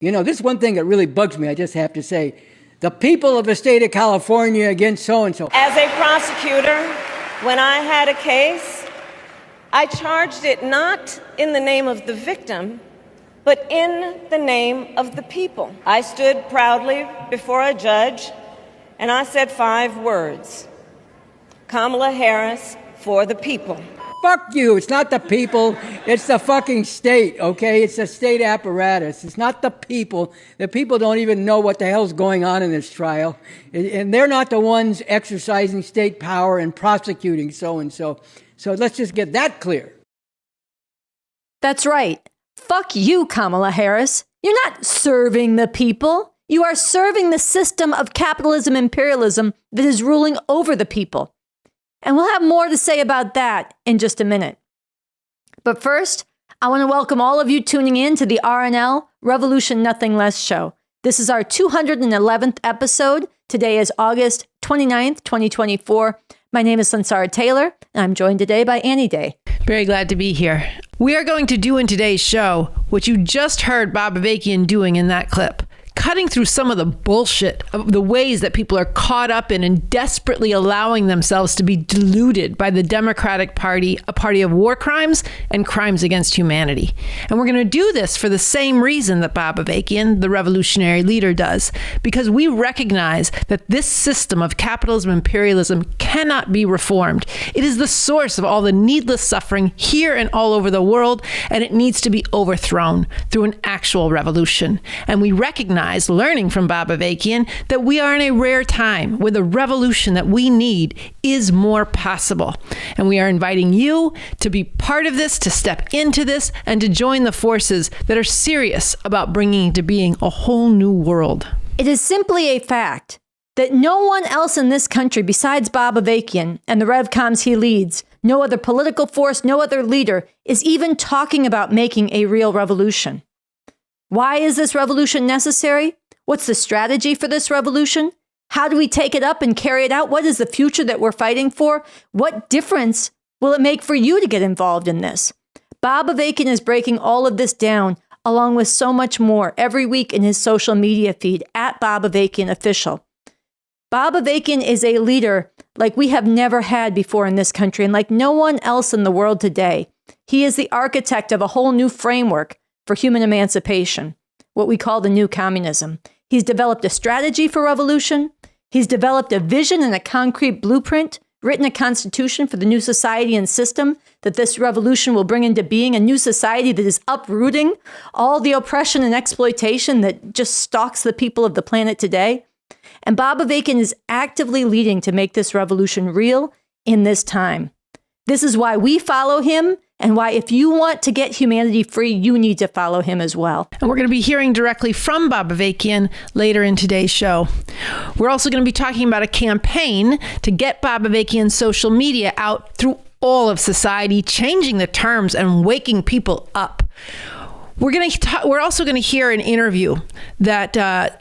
You know, this is one thing that really bugs me, I just have to say. The people of the state of California against so-and-so. As a prosecutor, when I had a case, I charged it not in the name of the victim, but in the name of the people. I stood proudly before a judge, and I said 5 words: Kamala Harris for the people. Fuck you. It's not the people. It's the fucking state, okay? It's the state apparatus. It's not the people. The people don't even know what the hell's going on in this trial. And they're not the ones exercising state power and prosecuting so-and-so. So let's just get that clear. That's right. Fuck you, Kamala Harris. You're not serving the people. You are serving the system of capitalism imperialism that is ruling over the people. And we'll have more to say about that in just a minute. But first, I want to welcome all of you tuning in to the RNL Revolution Nothing Less show. This is our 211th episode. Today is August 29th, 2024. My name is Sunsara Taylor, and I'm joined today by Annie Day. Very glad to be here. We are going to do in today's show what you just heard Bob Avakian doing in that clip. Cutting through some of the bullshit of the ways that people are caught up in and desperately allowing themselves to be deluded by the Democratic Party, a party of war crimes and crimes against humanity. And we're going to do this for the same reason that Bob Avakian, the revolutionary leader, does, because we recognize that this system of capitalism and imperialism cannot be reformed. It is the source of all the needless suffering here and all over the world, and it needs to be overthrown through an actual revolution. And we recognize, learning from Bob Avakian, that we are in a rare time where the revolution that we need is more possible. And we are inviting you to be part of this, to step into this, and to join the forces that are serious about bringing into being a whole new world. It is simply a fact that no one else in this country besides Bob Avakian and the Revcoms he leads, no other political force, no other leader, is even talking about making a real revolution. Why is this revolution necessary? What's the strategy for this revolution? How do we take it up and carry it out? What is the future that we're fighting for? What difference will it make for you to get involved in this? Bob Avakian is breaking all of this down, along with so much more, every week in his social media feed, at Bob Avakian Official. Bob Avakian is a leader like we have never had before in this country, and like no one else in the world today. He is the architect of a whole new framework for human emancipation, what we call the new communism. He's developed a strategy for revolution. He's developed a vision and a concrete blueprint, written a constitution for the new society and system that this revolution will bring into being, a new society that is uprooting all the oppression and exploitation that just stalks the people of the planet today. And Bob Avakian is actively leading to make this revolution real in this time. This is why we follow him, and why if you want to get humanity free, you need to follow him as well. And we're going to be hearing directly from Bob Avakian later in today's show. We're also going to be talking about a campaign to get Bob Avakian's social media out through all of society, changing the terms and waking people up. We're also going to hear an interview that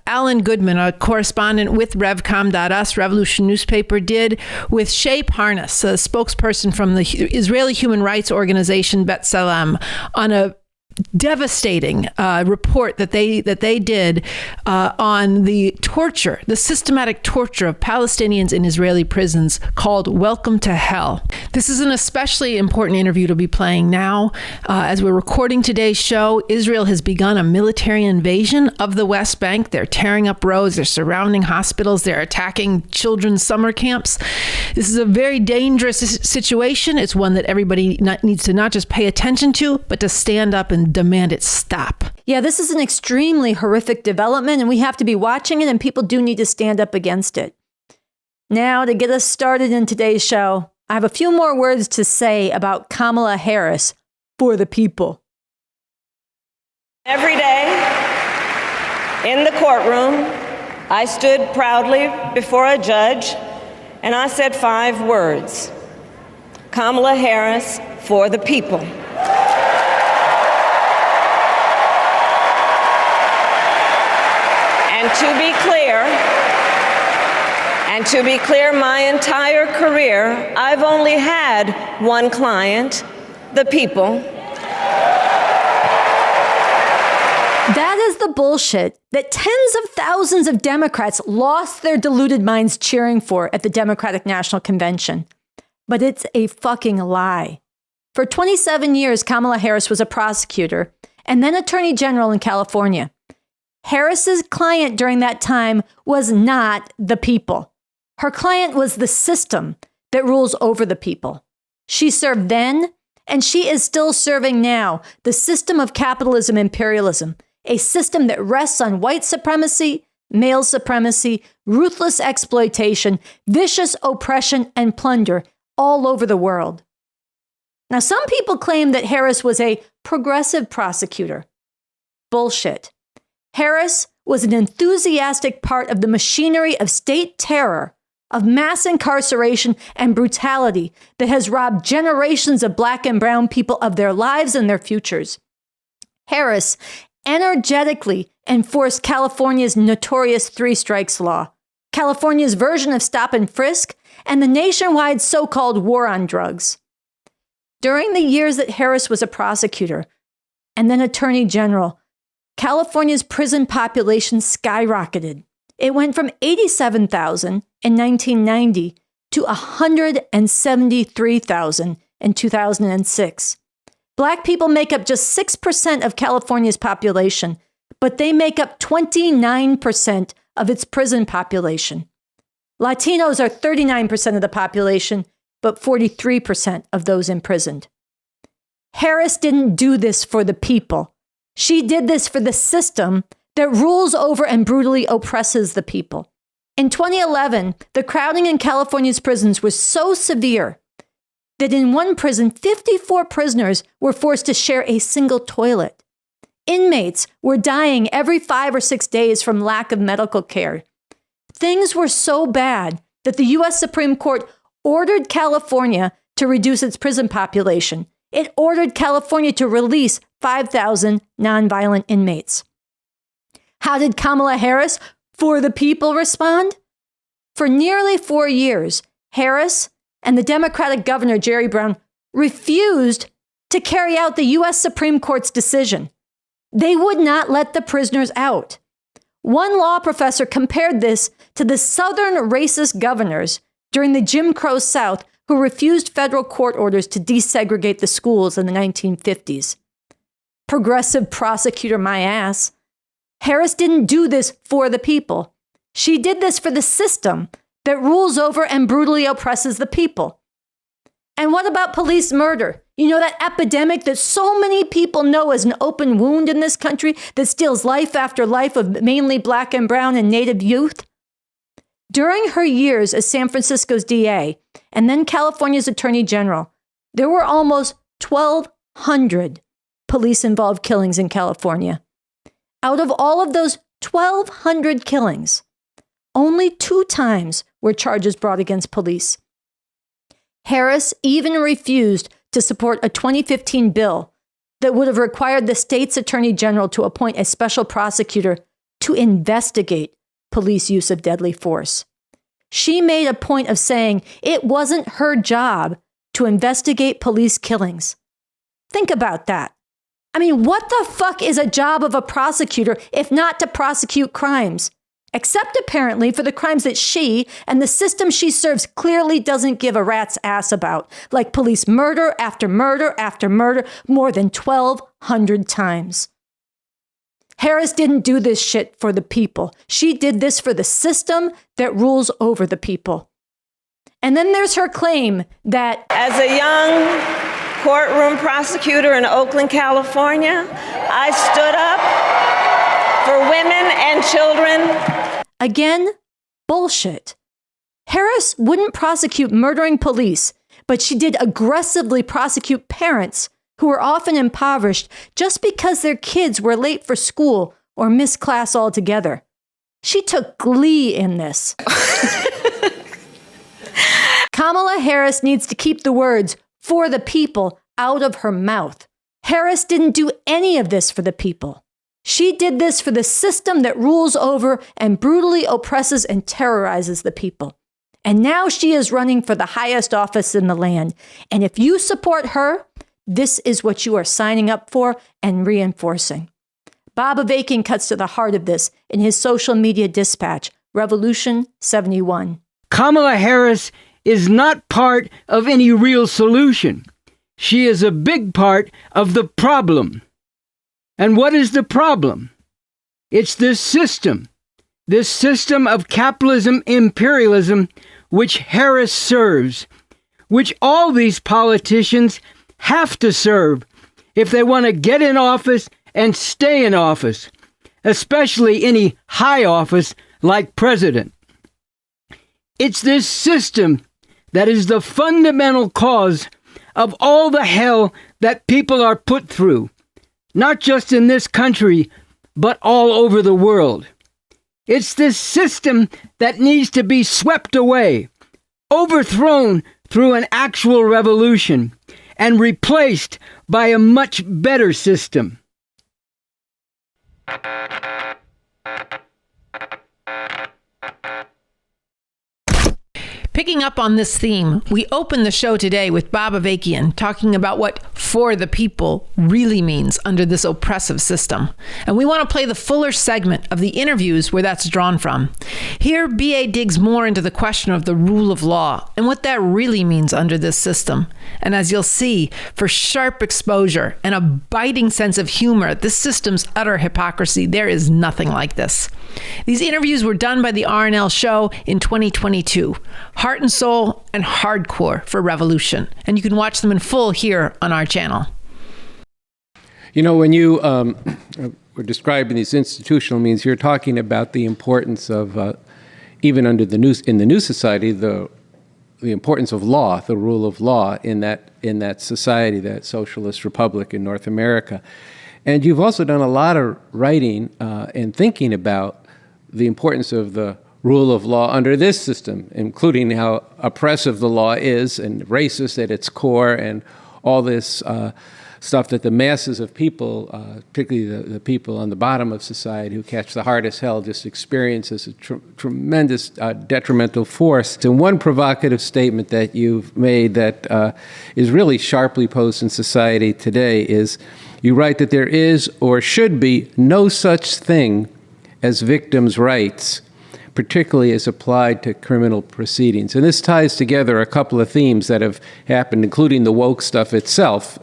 Alan Goodman, a correspondent with Revcom.us, Revolution newspaper, did with Shai, Parnes, a spokesperson from the Israeli human rights organization B'Tselem, on a devastating report that they did on the torture, the systematic torture of Palestinians in Israeli prisons, called Welcome to Hell. This is an especially important interview to be playing now. As we're recording today's show, Israel has begun a military invasion of the West Bank. They're tearing up roads, they're surrounding hospitals, they're attacking children's summer camps. This is a very dangerous situation. It's one that everybody needs to not just pay attention to, but to stand up and demand it stop. Yeah, this is an extremely horrific development, and we have to be watching it, and people do need to stand up against it. Now, to get us started in today's show, I have a few more words to say about Kamala Harris for the people. Every day in the courtroom, I stood proudly before a judge, and I said 5 words: Kamala Harris for the people. And to be clear, my entire career, I've only had one client, the people. That is the bullshit that tens of thousands of Democrats lost their deluded minds cheering for at the Democratic National Convention. But it's a fucking lie. For 27 years, Kamala Harris was a prosecutor and then Attorney General in California. Harris's client during that time was not the people. Her client was the system that rules over the people. She served then, and she is still serving now, the system of capitalism imperialism, a system that rests on white supremacy, male supremacy, ruthless exploitation, vicious oppression, and plunder all over the world. Now, some people claim that Harris was a progressive prosecutor. Bullshit. Harris was an enthusiastic part of the machinery of state terror, of mass incarceration and brutality that has robbed generations of Black and brown people of their lives and their futures. Harris energetically enforced California's notorious 3 strikes law, California's version of stop and frisk, and the nationwide so-called war on drugs. During the years that Harris was a prosecutor and then Attorney General, California's prison population skyrocketed. It went from 87,000 in 1990 to 173,000 in 2006. Black people make up just 6% of California's population, but they make up 29% of its prison population. Latinos are 39% of the population, but 43% of those imprisoned. Harris didn't do this for the people. She did this for the system that rules over and brutally oppresses the people. In 2011, the crowding in California's prisons was so severe that in one prison, 54 prisoners were forced to share a single toilet. Inmates were dying every 5 or 6 days from lack of medical care. Things were so bad that the U.S. Supreme Court ordered California to reduce its prison population. It ordered California to release 5,000 nonviolent inmates. How did Kamala Harris, for the people, respond? For nearly 4 years, Harris and the Democratic governor, Jerry Brown, refused to carry out the U.S. Supreme Court's decision. They would not let the prisoners out. One law professor compared this to the Southern racist governors during the Jim Crow South who refused federal court orders to desegregate the schools in the 1950s. Progressive prosecutor, my ass. Harris didn't do this for the people. She did this for the system that rules over and brutally oppresses the people. And what about police murder? You know, that epidemic that so many people know is an open wound in this country that steals life after life of mainly Black and brown and Native youth? During her years as San Francisco's DA and then California's Attorney General, there were almost 1,200 police-involved killings in California. Out of all of those 1,200 killings, only 2 times were charges brought against police. Harris even refused to support a 2015 bill that would have required the state's attorney general to appoint a special prosecutor to investigate police use of deadly force. She made a point of saying it wasn't her job to investigate police killings. Think about that. I mean, what the fuck is a job of a prosecutor if not to prosecute crimes? Except apparently for the crimes that she and the system she serves clearly doesn't give a rat's ass about, like police murder after murder after murder, more than 1,200 times. Harris didn't do this shit for the people. She did this for the system that rules over the people. And then there's her claim that As a young courtroom prosecutor in Oakland, California, I stood up for women and children. Again, bullshit. Harris wouldn't prosecute murdering police, but she did aggressively prosecute parents who were often impoverished just because their kids were late for school or missed class altogether. She took glee in this. Kamala Harris needs to keep the words "for the people" out of her mouth. Harris didn't do any of this for the people. She did this for the system that rules over and brutally oppresses and terrorizes the people. And now she is running for the highest office in the land. And if you support her, this is what you are signing up for and reinforcing. Bob Avakian cuts to the heart of this in his social media dispatch, Revolution 71. Kamala Harris is not part of any real solution. She is a big part of the problem. And what is the problem? It's this system of capitalism, imperialism, which Harris serves, which all these politicians have to serve if they want to get in office and stay in office, especially any high office like president. It's this system that is the fundamental cause of all the hell that people are put through, not just in this country, but all over the world. It's this system that needs to be swept away, overthrown through an actual revolution, and replaced by a much better system. Picking up on this theme, we open the show today with Bob Avakian talking about what "for the people" really means under this oppressive system. And we want to play the fuller segment of the interviews where that's drawn from. Here, BA digs more into the question of the rule of law and what that really means under this system. And as you'll see, for sharp exposure and a biting sense of humor at this system's utter hypocrisy, there is nothing like this. These interviews were done by the RNL show in 2022. Heart and soul and hardcore for revolution. And you can watch them in full here on our channel. You know, when you were describing these institutional means, you're talking about the importance of, even under the in the new society, the importance of law, the rule of law in that society, that socialist republic in North America. And you've also done a lot of writing and thinking about the importance of the rule of law under this system, including how oppressive the law is and racist at its core, and all this stuff that the masses of people, particularly the people on the bottom of society who catch the hardest hell, just experience as a tremendous detrimental force. And one provocative statement that you've made that is really sharply posed in society today is, you write that there is or should be no such thing as victims' rights, particularly as applied to criminal proceedings. And this ties together a couple of themes that have happened, including the woke stuff itself,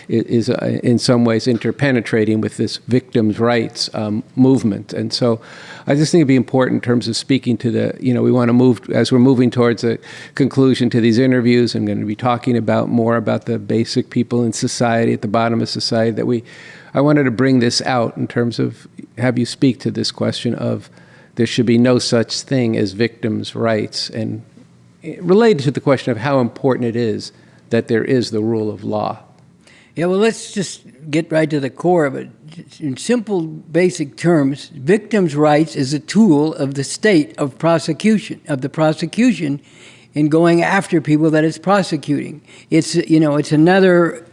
is in some ways interpenetrating with this victims' rights movement. And so I just think it'd be important in terms of speaking to the, we want to move, as we're moving towards a conclusion to these interviews, I'm going to be talking more about the basic people in society, at the bottom of society, that I wanted to bring this out in terms of, have you speak to this question of, there should be no such thing as victims' rights, and related to the question of how important it is that there is the rule of law. Yeah, well, let's just get right to the core of it. In simple, basic terms, victims' rights is a tool of the state of prosecution, in going after people that it's prosecuting. It's, it's another,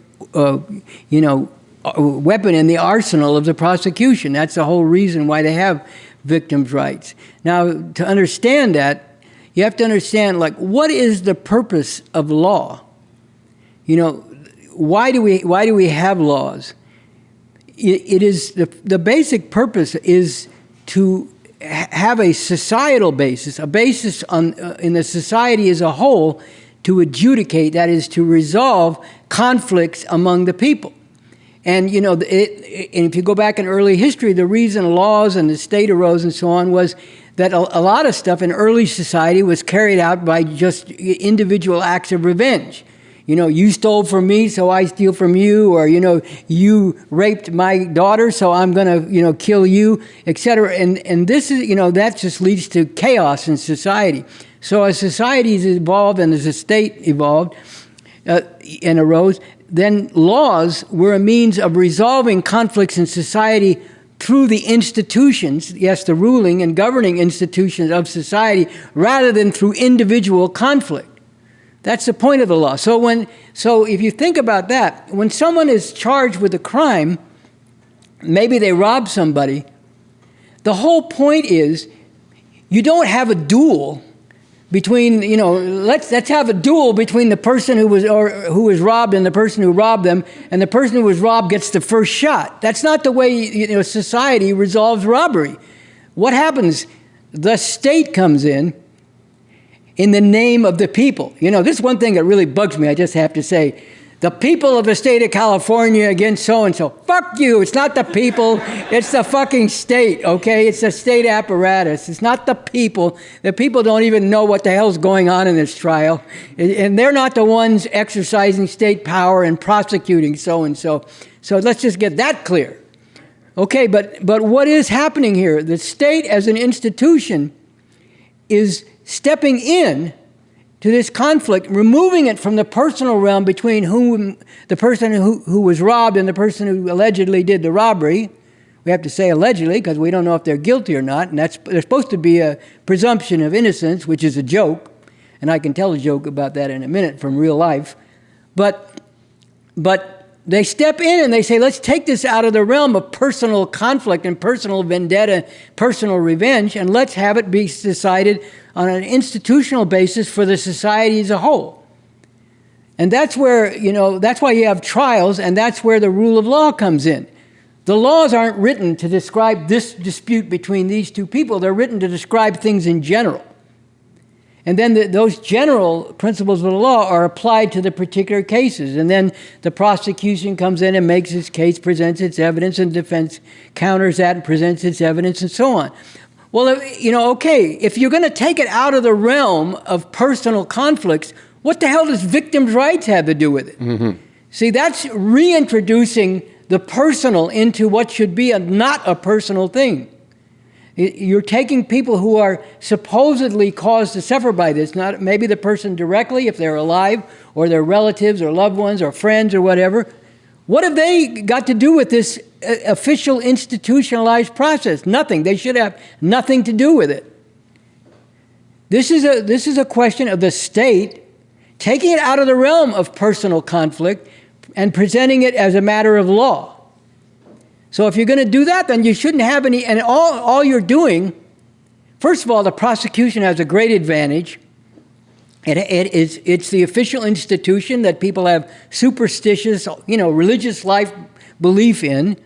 weapon in the arsenal of the prosecution. That's the whole reason why they have victims' rights. Now, to understand that, you have to understand, what is the purpose of law? Why do we have laws? It is the basic purpose is to have a societal basis, a basis in the society as a whole, to adjudicate, that is, to resolve conflicts among the people. And, and if you go back in early history, the reason laws and the state arose and so on was that a lot of stuff in early society was carried out by just individual acts of revenge. You stole from me, so I steal from you, or, you raped my daughter, so I'm going to, kill you, etc. And this is, that just leads to chaos in society. So as societies evolved and as the state evolved and arose, then laws were a means of resolving conflicts in society through the institutions, yes, the ruling and governing institutions of society, rather than through individual conflict. That's the point of the law. So if you think about that, when someone is charged with a crime, maybe they robbed somebody, the whole point is you don't have a duel between, let's have a duel between the person who was robbed and the person who robbed them, and the person who was robbed gets the first shot. That's not the way society resolves robbery. What happens? The state comes in the name of the people. This is one thing that really bugs me, I just have to say. The people of the state of California against so-and-so. Fuck you. It's not the people. It's the fucking state, okay? It's the state apparatus. It's not the people. The people don't even know what the hell's going on in this trial. And they're not the ones exercising state power and prosecuting so-and-so. So let's just get that clear. Okay, but what is happening here? The state as an institution is stepping in to this conflict, removing it from the personal realm between the person who was robbed and the person who allegedly did the robbery. We have to say allegedly because we don't know if they're guilty or not, and there's supposed to be a presumption of innocence, which is a joke, and I can tell a joke about that in a minute from real life. But they step in and they say, let's take this out of the realm of personal conflict and personal vendetta, personal revenge, and let's have it be decided on an institutional basis for the society as a whole. And that's where, that's why you have trials, and that's where the rule of law comes in. The laws aren't written to describe this dispute between these two people. They're written to describe things in general. And then those general principles of the law are applied to the particular cases. And then the prosecution comes in and makes its case, presents its evidence, and defense counters that and presents its evidence, and so on. Well, okay, if you're going to take it out of the realm of personal conflicts, what the hell does victims' rights have to do with it? Mm-hmm. See, that's reintroducing the personal into what should be not a personal thing. You're taking people who are supposedly caused to suffer by this, not maybe the person directly, if they're alive, or their relatives or loved ones or friends or whatever. What have they got to do with this official institutionalized process? Nothing. They should have nothing to do with it. This is a question of the state taking it out of the realm of personal conflict and presenting it as a matter of law. So if you're going to do that, then you shouldn't have any, and all you're doing, first of all, the prosecution has a great advantage. It's the official institution that people have superstitious, religious life belief in.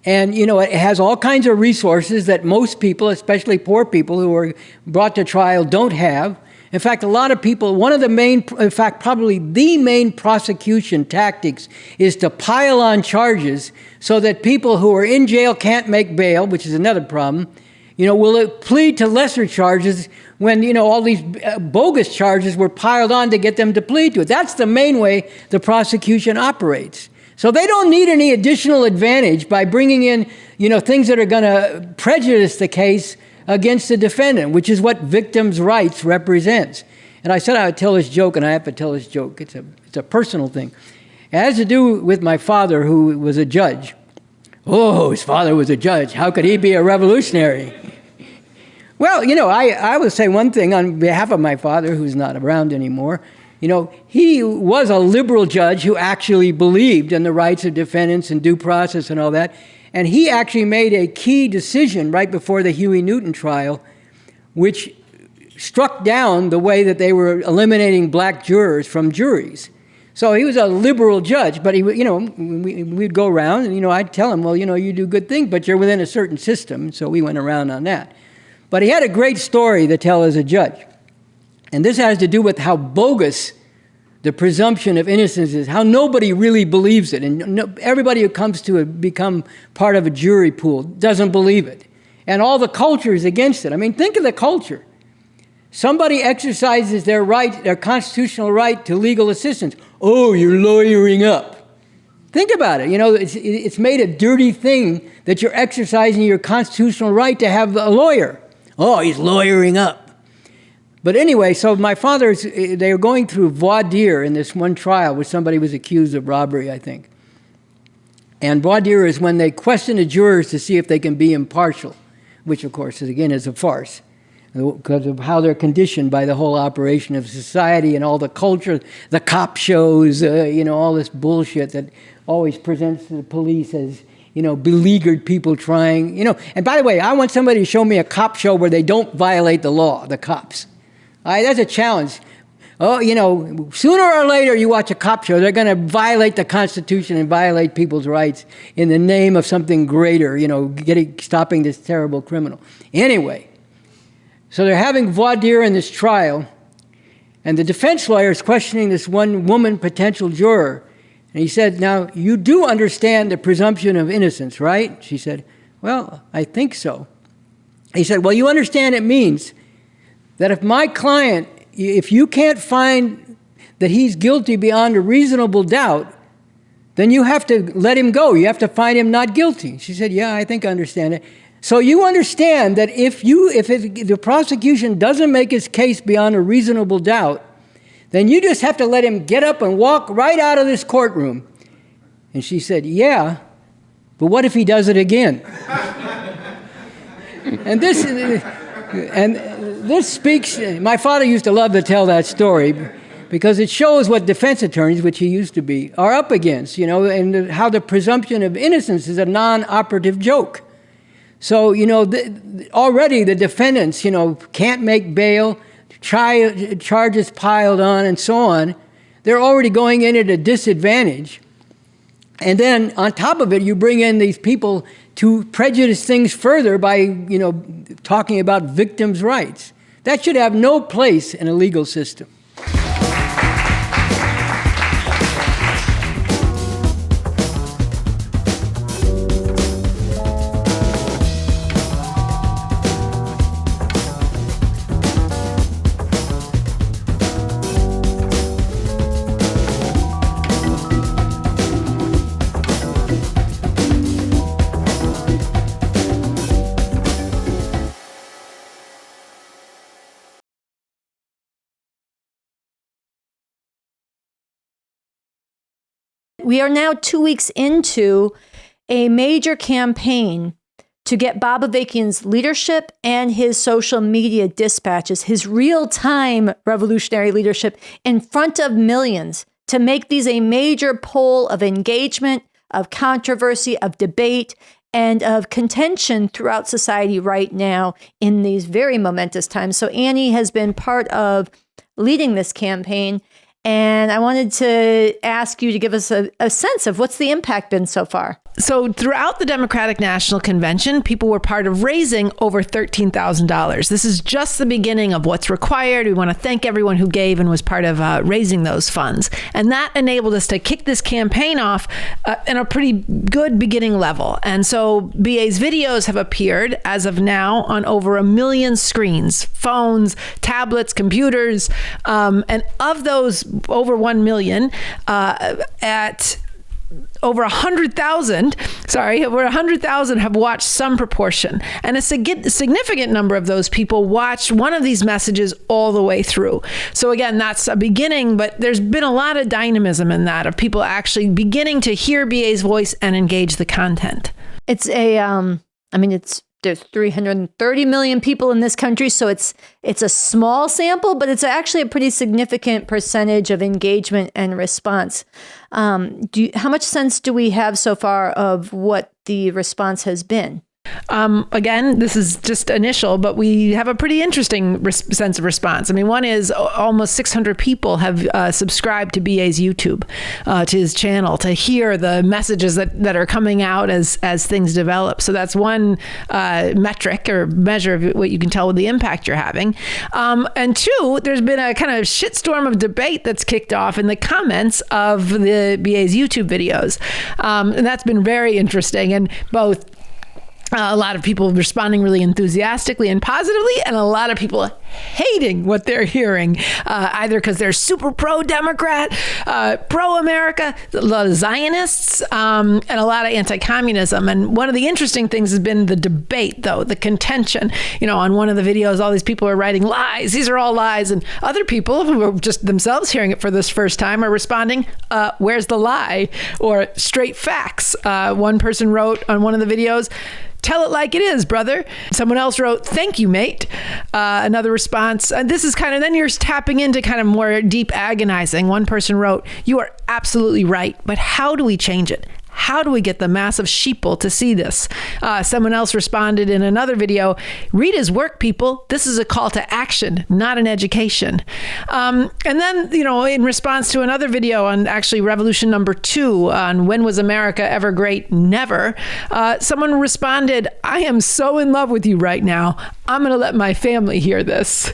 And, it has all kinds of resources that most people, especially poor people who are brought to trial, don't have. In fact, a lot of people, probably the main prosecution tactics is to pile on charges so that people who are in jail can't make bail, which is another problem. Will plead to lesser charges when, all these bogus charges were piled on to get them to plead to it. That's the main way the prosecution operates. So they don't need any additional advantage by bringing in, things that are going to prejudice the case against the defendant, which is what victims' rights represents. And I said I would tell this joke, and I have to tell this joke. It's a personal thing. It has to do with my father, who was a judge. Oh, his father was a judge. How could he be a revolutionary? Well, I will say one thing on behalf of my father, who's not around anymore. He was a liberal judge who actually believed in the rights of defendants and due process and all that. And he actually made a key decision right before the Huey Newton trial, which struck down the way that they were eliminating black jurors from juries. So he was a liberal judge, but we'd go around and, I'd tell him, well, you do good things, but you're within a certain system. So we went around on that. But he had a great story to tell as a judge. And this has to do with how bogus the presumption of innocence is, how nobody really believes it. And everybody who comes to become part of a jury pool doesn't believe it. And all the culture is against it. I mean, think of the culture. Somebody exercises their constitutional right to legal assistance. Oh, you're lawyering up. Think about it. It's made a dirty thing that you're exercising your constitutional right to have a lawyer. Oh, he's lawyering up. But anyway, so my father's, they were going through voir dire in this one trial where somebody was accused of robbery, I think. And voir dire is when they question the jurors to see if they can be impartial, which of course is a farce because of how they're conditioned by the whole operation of society and all the culture, the cop shows, all this bullshit that always presents the police as, beleaguered people trying, And by the way, I want somebody to show me a cop show where they don't violate the law, the cops. That's a challenge. Oh, sooner or later you watch a cop show, they're going to violate the Constitution and violate people's rights in the name of something greater, stopping this terrible criminal. Anyway, so they're having voir dire in this trial, and the defense lawyer is questioning this one woman potential juror. And he said, now, you do understand the presumption of innocence, right? She said, well, I think so. He said, well, you understand it means that if my client, if you can't find that he's guilty beyond a reasonable doubt, then you have to let him go. You have to find him not guilty. She said, yeah, I think I understand it. So you understand that if the prosecution doesn't make his case beyond a reasonable doubt, then you just have to let him get up and walk right out of this courtroom. And she said, yeah, but what if he does it again? And this speaks, my father used to love to tell that story because it shows what defense attorneys, which he used to be, are up against, and how the presumption of innocence is a non-operative joke. So, already the defendants, can't make bail, charges piled on and so on. They're already going in at a disadvantage. And then on top of it, you bring in these people to prejudice things further by, talking about victims' rights. That should have no place in a legal system. We are now 2 weeks into a major campaign to get Bob Avakian's leadership and his social media dispatches, his real-time revolutionary leadership, in front of millions, to make these a major pole of engagement, of controversy, of debate, and of contention throughout society right now in these very momentous times. So Annie has been part of leading this campaign, and I wanted to ask you to give us a sense of what's the impact been so far. So throughout the Democratic National Convention, people were part of raising over $13,000. This is just the beginning of what's required. We want to thank everyone who gave and was part of raising those funds. And that enabled us to kick this campaign off in a pretty good beginning level. And so BA's videos have appeared as of now on over 1 million screens, phones, tablets, computers. And of those over 1 million, at over 100,000 have watched some proportion. And a significant number of those people watched one of these messages all the way through. So again, that's a beginning, but there's been a lot of dynamism in that, of people actually beginning to hear BA's voice and engage the content. It's there's 330 million people in this country, so it's a small sample, but it's actually a pretty significant percentage of engagement and response. How much sense do we have so far of what the response has been? Again, this is just initial, but we have a pretty interesting sense of response. I mean, one is almost 600 people have subscribed to BA's YouTube, to his channel, to hear the messages that are coming out as things develop. So that's one metric or measure of what you can tell with the impact you're having. And two, there's been a kind of shitstorm of debate that's kicked off in the comments of the BA's YouTube videos. And that's been very interesting, and both a lot of people responding really enthusiastically and positively, and a lot of people hating what they're hearing, either because they're super pro-Democrat, pro-America, a lot of Zionists, and a lot of anti-communism. And one of the interesting things has been the debate, though, the contention. On one of the videos, all these people are writing lies. These are all lies. And other people who are just themselves hearing it for this first time are responding, where's the lie? Or straight facts. One person wrote on one of the videos, "Tell it like it is, brother." Someone else wrote, "Thank you, mate." Another response, and this is then you're tapping into kind of more deep agonizing. One person wrote, "You are absolutely right, but how do we change it? How do we get the mass of sheeple to see this? Someone else responded in another video, read his work, people. This is a call to action, not an education. And then, in response to another video on actually revolution number 2 on when was America ever great? Never. Someone responded, I am so in love with you right now. I'm going to let my family hear this.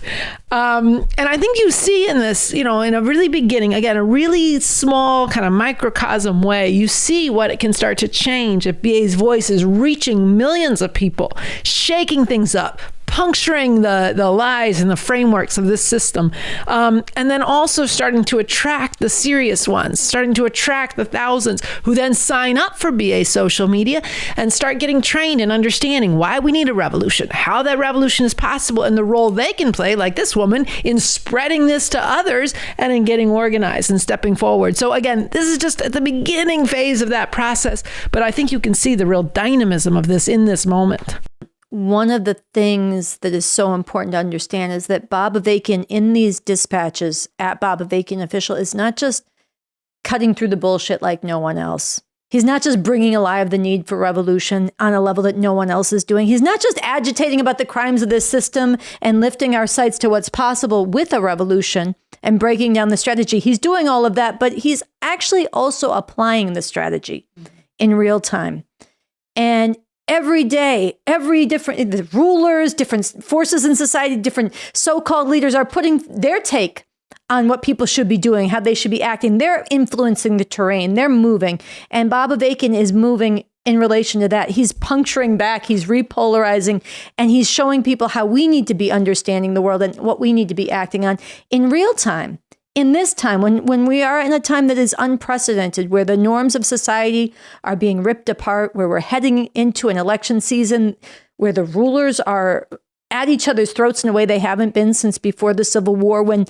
And I think you see in this, in a really beginning, again, a really small kind of microcosm way, you see what it can start to change if BA's voice is reaching millions of people, shaking things up, puncturing the lies and the frameworks of this system. And then also starting to attract the serious ones, starting to attract the thousands who then sign up for BA social media and start getting trained in understanding why we need a revolution, how that revolution is possible, and the role they can play, like this woman, in spreading this to others and in getting organized and stepping forward. So again, this is just at the beginning phase of that process, but I think you can see the real dynamism of this in this moment. One of the things that is so important to understand is that Bob Avakian in these dispatches at Bob Avakian Official is not just cutting through the bullshit like no one else. He's not just bringing alive the need for revolution on a level that no one else is doing. He's not just agitating about the crimes of this system and lifting our sights to what's possible with a revolution and breaking down the strategy. He's doing all of that, but he's actually also applying the strategy in real time. And every day, the rulers, different forces in society, different so-called leaders are putting their take on what people should be doing, how they should be acting. They're influencing the terrain. They're moving. And Bob Avakian is moving in relation to that. He's puncturing back. He's repolarizing. And he's showing people how we need to be understanding the world and what we need to be acting on in real time. In this time, when we are in a time that is unprecedented, where the norms of society are being ripped apart, where we're heading into an election season, where the rulers are at each other's throats in a way they haven't been since before the Civil War, when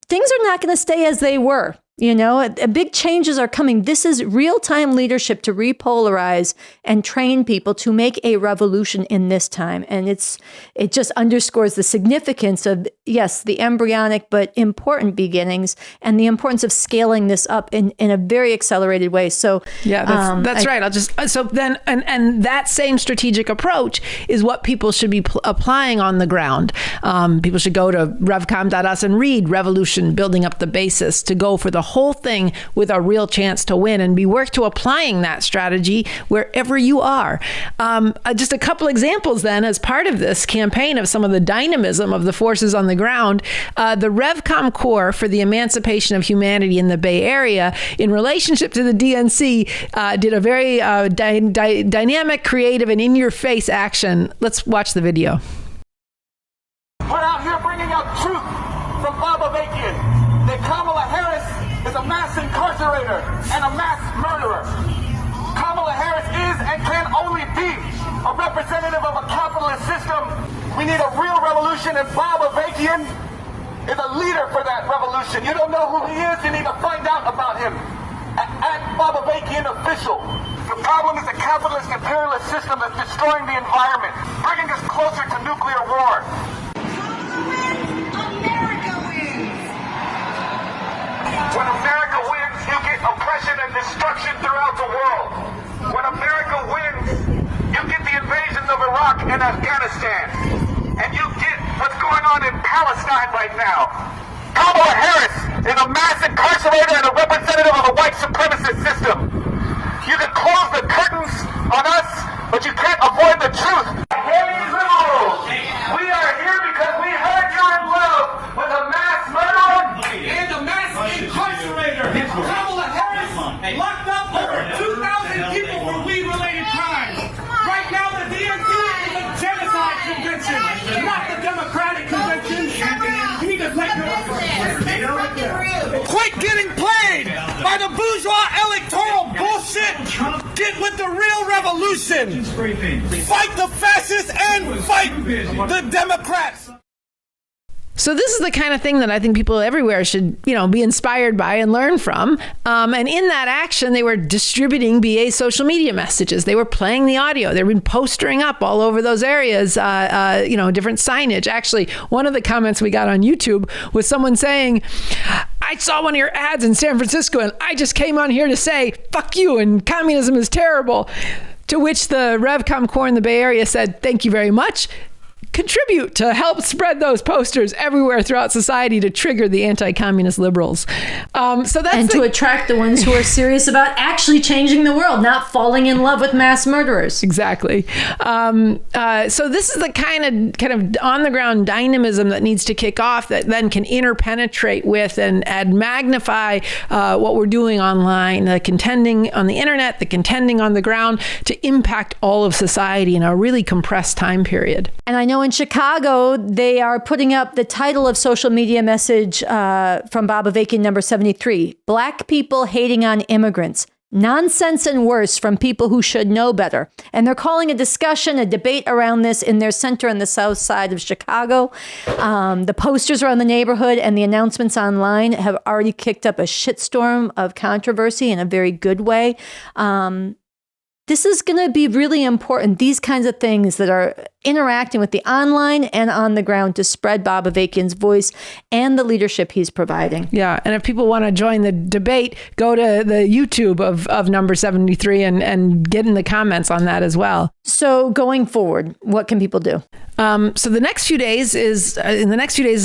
things are not going to stay as they were. Big changes are coming. This is real-time leadership to repolarize and train people to make a revolution in this time. And it just underscores the significance of, yes, the embryonic but important beginnings and the importance of scaling this up in a very accelerated way. So yeah, that's right. And that same strategic approach is what people should be applying on the ground. People should go to revcom.us and read Revolution, Building Up the Basis, to go for the whole thing with a real chance to win and be work to applying that strategy wherever you are. Just a couple examples then as part of this campaign of some of the dynamism of the forces on the ground. The Revcom Corps for the Emancipation of Humanity in the Bay Area, in relationship to the DNC, did a very dynamic, creative, and in-your-face action. Let's watch the video. We're out here bringing out truth from Bob Avakian that Kamala Harris is a mass incarcerator and a mass murderer. Kamala Harris is and can only be a representative of a capitalist system. We need a real revolution, and Bob Avakian is a leader for that revolution. You don't know who he is, you need to find out about him at Bob Avakian Official. The problem is a capitalist imperialist system that's destroying the environment, bringing us closer to nuclear war. When America wins, you get oppression and destruction throughout the world. When America wins, you get the invasions of Iraq and Afghanistan. And you get what's going on in Palestine right now. Kamala Harris is a mass incarcerator and a representative of a white supremacist system. You can close the curtains on us, but you can't avoid the truth. Hey, liberals! We are here because we heard you're in love with a mass murderer and a mass incarcerator. Kamala Harris locked up over 2,000 people for weed-related crimes. Right now, the DNC is a genocide convention, not the Democratic convention. You need to let go. Quit getting played by the bourgeois electoral bullshit. Get with the real revolution. Fight the fascists and fight the Democrats. So this is the kind of thing that I think people everywhere should, be inspired by and learn from. And in that action, they were distributing BA social media messages. They were playing the audio. They've been postering up all over those areas, different signage. Actually, one of the comments we got on YouTube was someone saying, I saw one of your ads in San Francisco and I just came on here to say, fuck you and communism is terrible. To which the Revcom Corps in the Bay Area said, thank you very much. Contribute to help spread those posters everywhere throughout society to trigger the anti-communist liberals. To attract the ones who are serious about actually changing the world, not falling in love with mass murderers. Exactly. So this is the kind of on the ground dynamism that needs to kick off that then can interpenetrate with and magnify what we're doing online, the contending on the internet, the contending on the ground to impact all of society in a really compressed time period. And I know in Chicago, they are putting up the title of social media message from Bob Avakian number 73, Black people hating on immigrants. Nonsense and worse from people who should know better. And they're calling a discussion, a debate around this in their center on the south side of Chicago. The posters around the neighborhood and the announcements online have already kicked up a shitstorm of controversy in a very good way. This is going to be really important. These kinds of things that are interacting with the online and on the ground to spread Bob Avakian's voice and the leadership he's providing. Yeah. And if people want to join the debate, go to the YouTube of number 73 and get in the comments on that as well. So going forward, what can people do? So the next few days is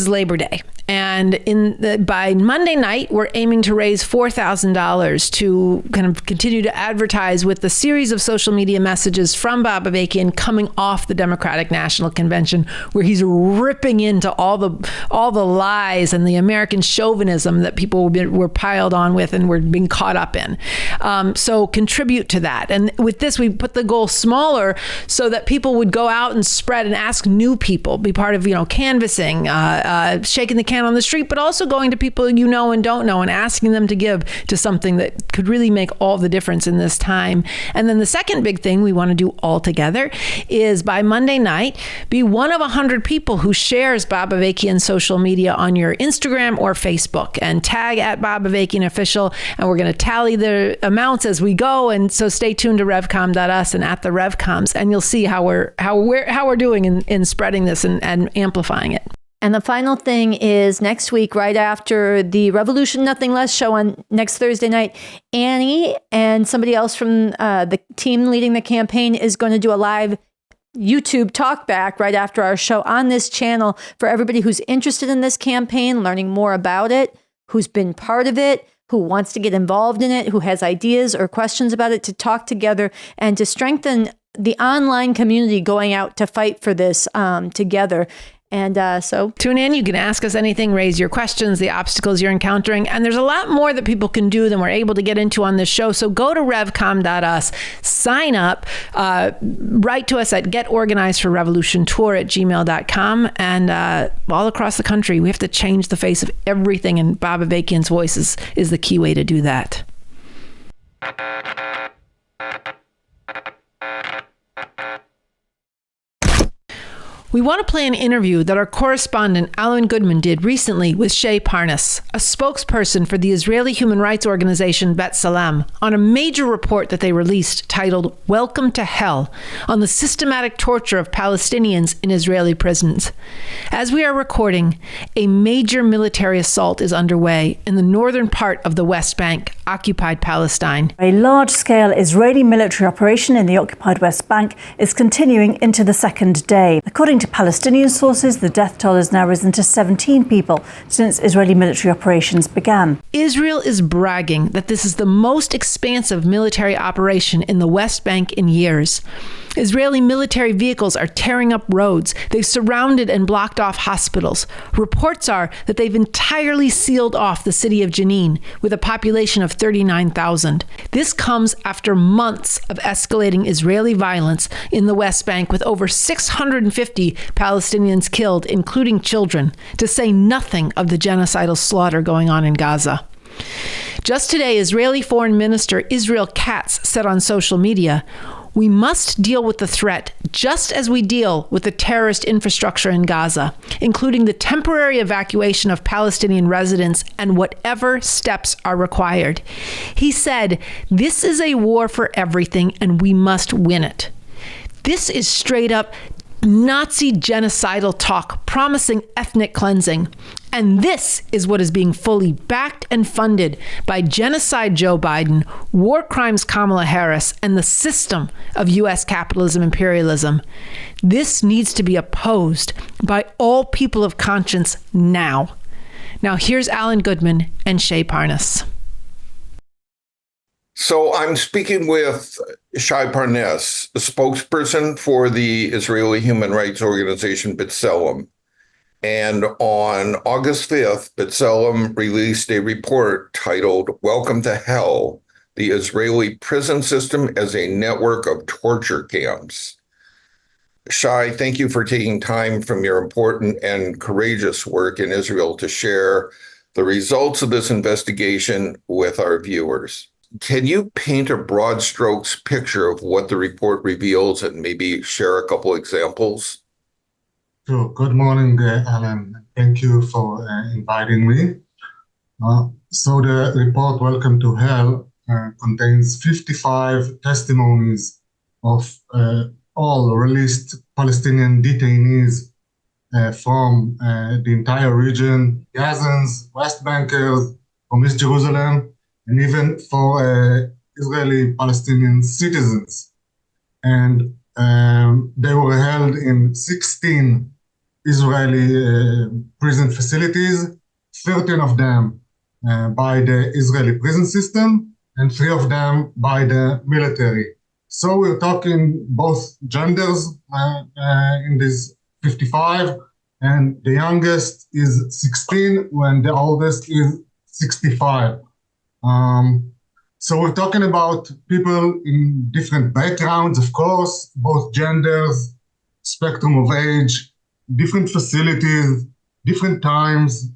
Labor Day. And by Monday night, we're aiming to raise $4,000 to kind of continue to advertise with the series of social media messages from Bob Avakian coming off the Democratic National Convention, where he's ripping into all the lies and the American chauvinism that people were piled on with and were being caught up in. So contribute to that. And with this, we put the goal smaller so that people would go out and spread and ask new people, be part of, canvassing, shaking the can on the street, but also going to people you know and don't know and asking them to give to something that could really make all the difference in this time. And then the second big thing we want to do all together is by Monday night, be one of 100 people who shares Bob Avakian's social media on your Instagram or Facebook and tag at Bob Avakian Official. And we're going to tally the amounts as we go. And so stay tuned to revcom.us and at the Revcoms, and you'll see how we're doing in spreading this and amplifying it. And the final thing is next week, right after the Revolution Nothing Less show on next Thursday night, Annie and somebody else from the team leading the campaign is going to do a live YouTube talkback right after our show on this channel for everybody who's interested in this campaign, learning more about it, who's been part of it, who wants to get involved in it, who has ideas or questions about it, to talk together and to strengthen the online community going out to fight for this together. And so tune in. You can ask us anything, raise your questions, the obstacles you're encountering. And there's a lot more that people can do than we're able to get into on this show. So go to revcom.us, sign up, write to us at getorganizedforrevolutiontour@gmail.com. And all across the country, we have to change the face of everything. And Bob Avakian's voice is the key way to do that. We want to play an interview that our correspondent Alan Goodman did recently with Shai, Parnes, a spokesperson for the Israeli human rights organization B'Tselem, on a major report that they released titled Welcome to Hell, on the systematic torture of Palestinians in Israeli prisons. As we are recording, a major military assault is underway in the northern part of the West Bank, occupied Palestine. A large-scale Israeli military operation in the occupied West Bank is continuing into the second day. According to Palestinian sources, the death toll has now risen to 17 people since Israeli military operations began. Israel is bragging that this is the most expansive military operation in the West Bank in years. Israeli military vehicles are tearing up roads. They've surrounded and blocked off hospitals. Reports are that they've entirely sealed off the city of Jenin, with a population of 39,000. This comes after months of escalating Israeli violence in the West Bank, with over 650 Palestinians killed, including children, to say nothing of the genocidal slaughter going on in Gaza. Just today, Israeli Foreign Minister Israel Katz said on social media, "We must deal with the threat just as we deal with the terrorist infrastructure in Gaza, including the temporary evacuation of Palestinian residents and whatever steps are required." He said, "This is a war for everything and we must win it." This is straight up Nazi genocidal talk promising ethnic cleansing. And this is what is being fully backed and funded by genocide Joe Biden, war crimes Kamala Harris, and the system of U.S. capitalism imperialism. This needs to be opposed by all people of conscience now. Now here's Alan Goodman and Shai Parnes. So I'm speaking with Shai Parnes, the spokesperson for the Israeli human rights organization B'Tselem. And on August 5th, B'Tselem released a report titled "Welcome to Hell, the Israeli Prison System as a Network of Torture Camps." Shai, thank you for taking time from your important and courageous work in Israel to share the results of this investigation with our viewers. Can you paint a broad strokes picture of what the report reveals and maybe share a couple examples? Sure. Good morning, Alan. Thank you for inviting me. So the report, Welcome to Hell, contains 55 testimonies of all released Palestinian detainees from the entire region, Gazans, West Bankers, from East Jerusalem, and even for Israeli Palestinian citizens. And they were held in 16 Israeli prison facilities, 13 of them by the Israeli prison system, and 3 of them by the military. So we're talking both genders in these 55, and the youngest is 16 when the oldest is 65. So we're talking about people in different backgrounds, of course, both genders, spectrum of age, different facilities, different times.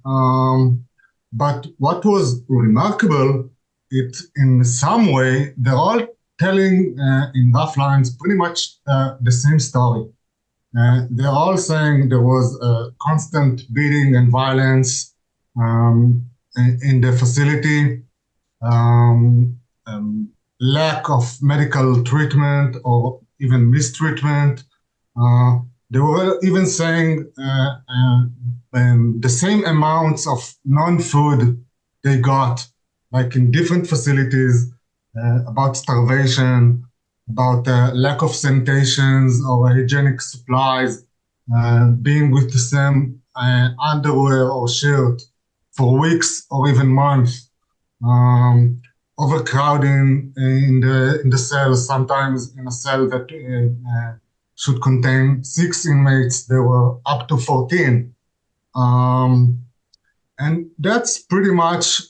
But what was remarkable, it in some way, they're all telling in rough lines pretty much the same story. They're all saying there was constant beating and violence in the facility, lack of medical treatment or even mistreatment. They were even saying the same amounts of non-food they got, like in different facilities, about starvation, about lack of sanitations or hygienic supplies, being with the same underwear or shirt for weeks or even months, overcrowding in the cells. Sometimes in a cell that should contain 6 inmates, there were up to 14. And that's pretty much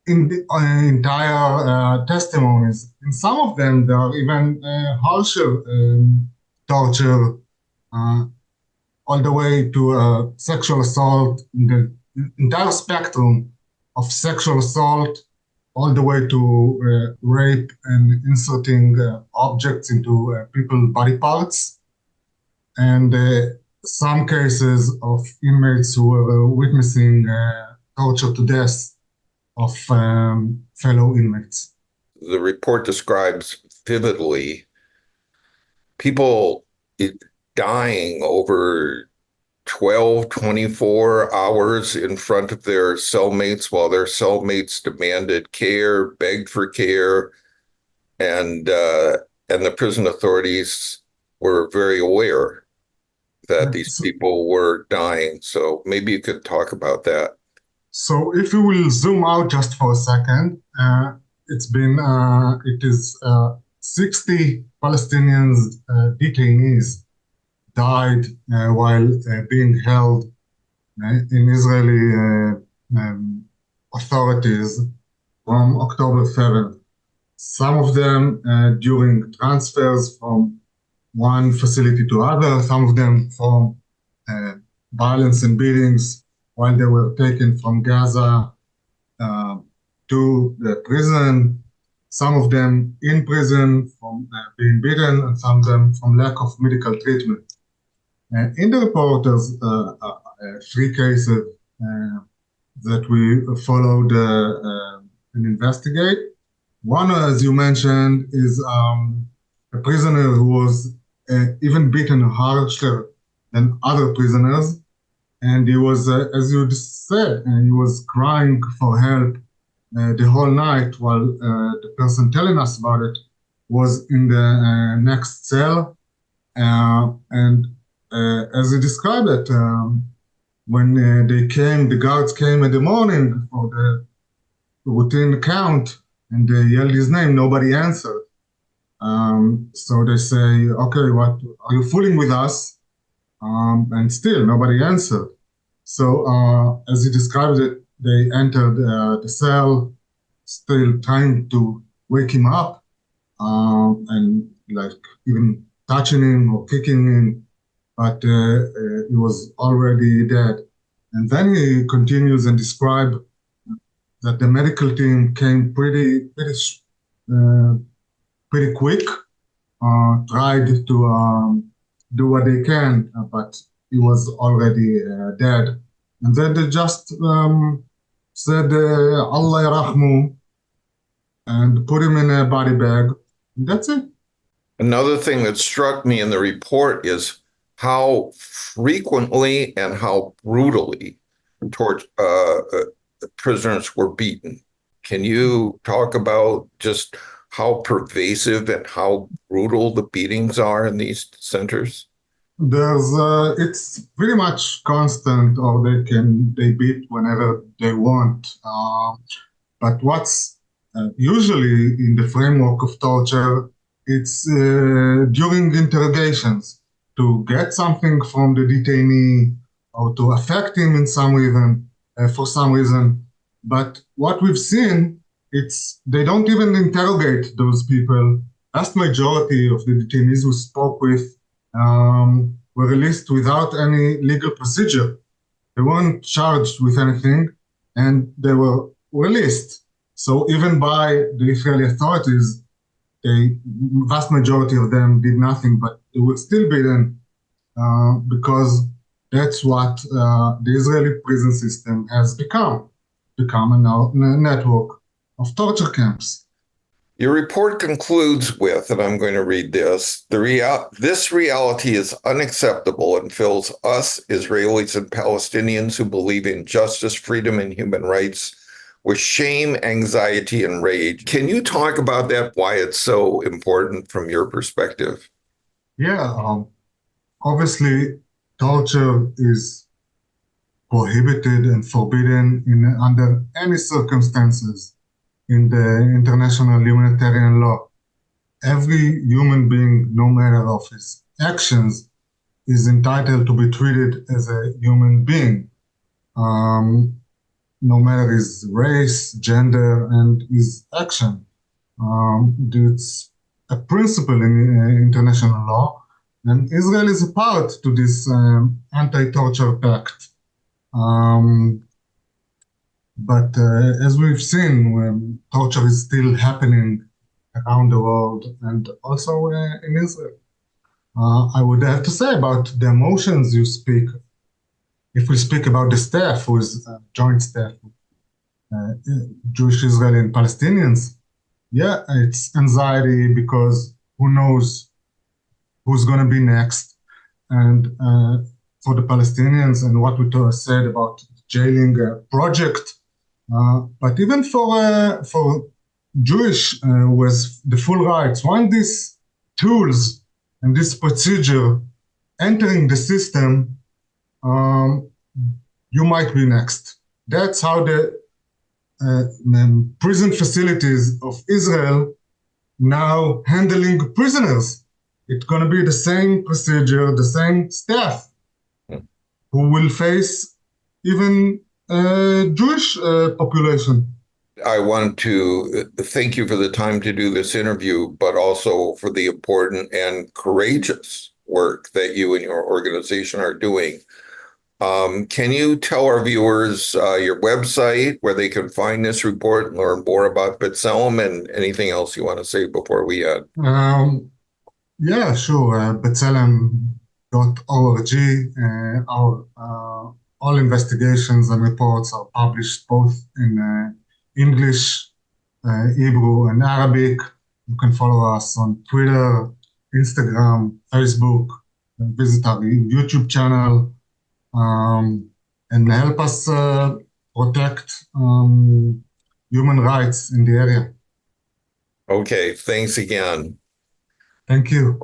in the entire testimonies. In some of them, there are even harsher torture, all the way to sexual assault, in the entire spectrum of sexual assault, all the way to rape and inserting objects into people's body parts. And some cases of inmates who were witnessing torture to death of fellow inmates. The report describes vividly people dying over 12, 24 hours in front of their cellmates while their cellmates demanded care, begged for care, and the prison authorities were very aware that these people were dying. So maybe you could talk about that. So if we will zoom out just for a second, it is 60 Palestinians detainees died while being held in Israeli authorities from October 7th. Some of them during transfers from one facility to other, some of them from violence and beatings while they were taken from Gaza to the prison, some of them in prison from being beaten, and some of them from lack of medical treatment. In the report, there's 3 cases that we followed and investigate. One, as you mentioned, is a prisoner who was even beaten harsher than other prisoners. And he was, as you just said, he was crying for help the whole night while the person telling us about it was in the next cell. And as he described it, when the guards came in the morning for the routine count, and they yelled his name, nobody answered. So they say, okay, what are you fooling with us? And still nobody answered. So as he described it, they entered the cell, still trying to wake him up, and like even touching him or kicking him, but he was already dead. And then he continues and describes that the medical team came pretty quick, tried to do what they can, but he was already dead. And then they just said, Allah yarahmu, and put him in a body bag. And that's it. Another thing that struck me in the report is how frequently and how brutally prisoners were beaten. Can you talk about just how pervasive and how brutal the beatings are in these centers? It's pretty much constant, or they beat whenever they want. But what's usually in the framework of torture, it's during interrogations to get something from the detainee or to affect him in some reason, for some reason. But what we've seen, they don't even interrogate those people. Vast majority of the detainees we spoke with were released without any legal procedure. They weren't charged with anything, and they were released. So even by the Israeli authorities, the vast majority of them did nothing, but they would still be beaten because that's what the Israeli prison system has become a network of torture camps. Your report concludes with, and I'm going to read this, this reality is unacceptable and fills us, Israelis and Palestinians who believe in justice, freedom, and human rights, with shame, anxiety, and rage. Can you talk about that, why it's so important from your perspective? Yeah, obviously, torture is prohibited and forbidden under any circumstances in the international humanitarian law. Every human being, no matter of his actions, is entitled to be treated as a human being, no matter his race, gender, and his action. It's a principle in international law, and Israel is a part to this anti-torture pact. But as we've seen, torture is still happening around the world and also in Israel. I would have to say about the emotions you speak. If we speak about the staff, who is joint staff, Jewish, Israeli, and Palestinians, yeah, it's anxiety because who knows who's going to be next. And for the Palestinians and what we said about the jailing project, but even for Jewish with the full rights, when these tools and this procedure entering the system, you might be next. That's how the prison facilities of Israel now handling prisoners. It's going to be the same procedure, the same staff who will face even Jewish population. I want to thank you for the time to do this interview, but also for the important and courageous work that you and your organization are doing. Can you tell our viewers your website, where they can find this report and learn more about B'Tselem, and anything else you want to say before we end? Yeah, sure. B'Tselem.org. All investigations and reports are published both in English, Hebrew, and Arabic. You can follow us on Twitter, Instagram, Facebook, and visit our YouTube channel. and help us protect human rights in the area. Okay, thanks again. Thank you.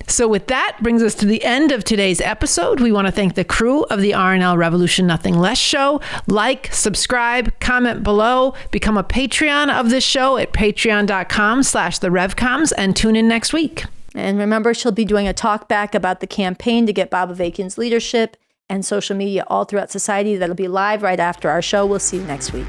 So with that brings us to the end of today's episode. We want to thank the crew of the RNL Revolution Nothing Less show. Like, subscribe, comment below, become a Patreon of this show at patreon.com/the Revcoms, and tune in next week. And remember, she'll be doing a talk back about the campaign to get Bob Avakian's leadership and social media all throughout society. That'll be live right after our show. We'll see you next week.